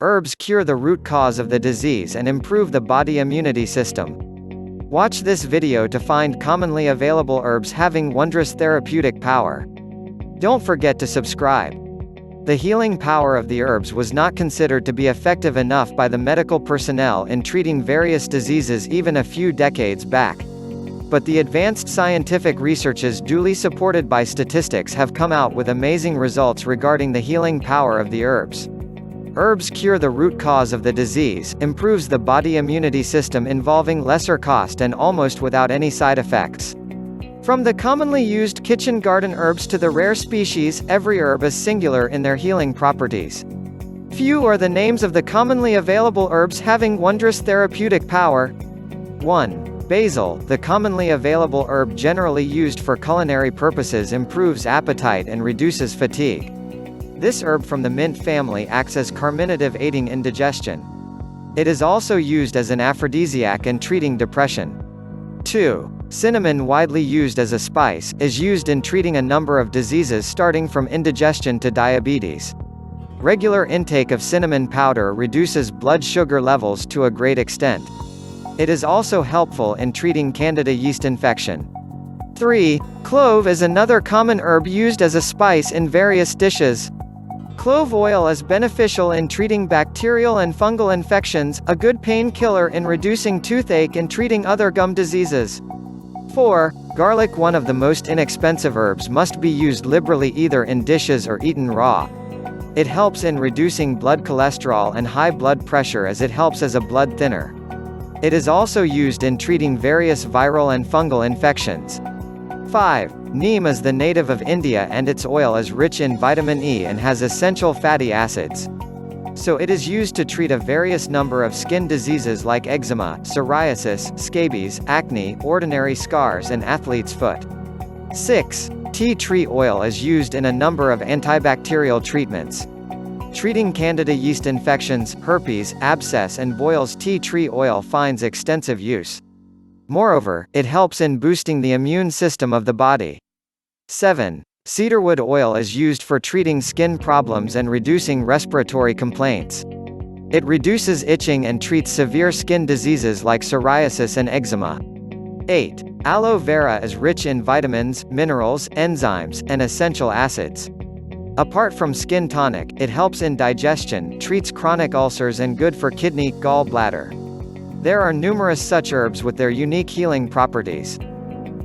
Herbs cure the root cause of the disease and improve the body immunity system. Watch this video to find commonly available herbs having wondrous therapeutic power. Don't forget to subscribe. The healing power of the herbs was not considered to be effective enough by the medical personnel in treating various diseases even a few decades back. But the advanced scientific researches duly supported by statistics have come out with amazing results regarding the healing power of the herbs. Herbs cure the root cause of the disease, improves the body immunity system involving lesser cost and almost without any side effects. From the commonly used kitchen garden herbs to the rare species, every herb is singular in their healing properties. Few are the names of the commonly available herbs having wondrous therapeutic power. 1. Basil, the commonly available herb generally used for culinary purposes, improves appetite and reduces fatigue. This herb from the mint family acts as carminative, aiding in digestion. It is also used as an aphrodisiac in treating depression. 2. Cinnamon, widely used as a spice, is used in treating a number of diseases starting from indigestion to diabetes. Regular intake of cinnamon powder reduces blood sugar levels to a great extent. It is also helpful in treating Candida yeast infection. 3. Clove is another common herb used as a spice in various dishes. Clove oil is beneficial in treating bacterial and fungal infections, a good painkiller in reducing toothache and treating other gum diseases. 4. Garlic, one of the most inexpensive herbs, must be used liberally either in dishes or eaten raw. It helps in reducing blood cholesterol and high blood pressure as it helps as a blood thinner. It is also used in treating various viral and fungal infections. 5. Neem is the native of India and its oil is rich in vitamin E and has essential fatty acids. So it is used to treat a various number of skin diseases like eczema, psoriasis, scabies, acne, ordinary scars and athlete's foot. 6. Tea tree oil is used in a number of antibacterial treatments. Treating Candida yeast infections, herpes, abscess and boils, tea tree oil finds extensive use. Moreover, it helps in boosting the immune system of the body. 7. Cedarwood oil is used for treating skin problems and reducing respiratory complaints. It reduces itching and treats severe skin diseases like psoriasis and eczema. 8. Aloe vera is rich in vitamins, minerals, enzymes, and essential acids. Apart from skin tonic, it helps in digestion, treats chronic ulcers and good for kidney, gall bladder. There are numerous such herbs with their unique healing properties.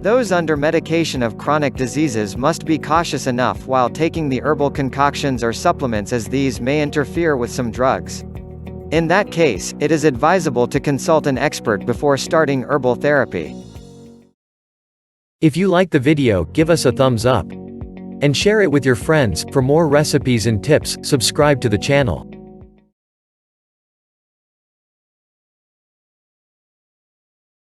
Those under medication of chronic diseases must be cautious enough while taking the herbal concoctions or supplements, as these may interfere with some drugs. In that case, it is advisable to consult an expert before starting herbal therapy. If you like the video, give us a thumbs up. And share it with your friends. For more recipes and tips, subscribe to the channel.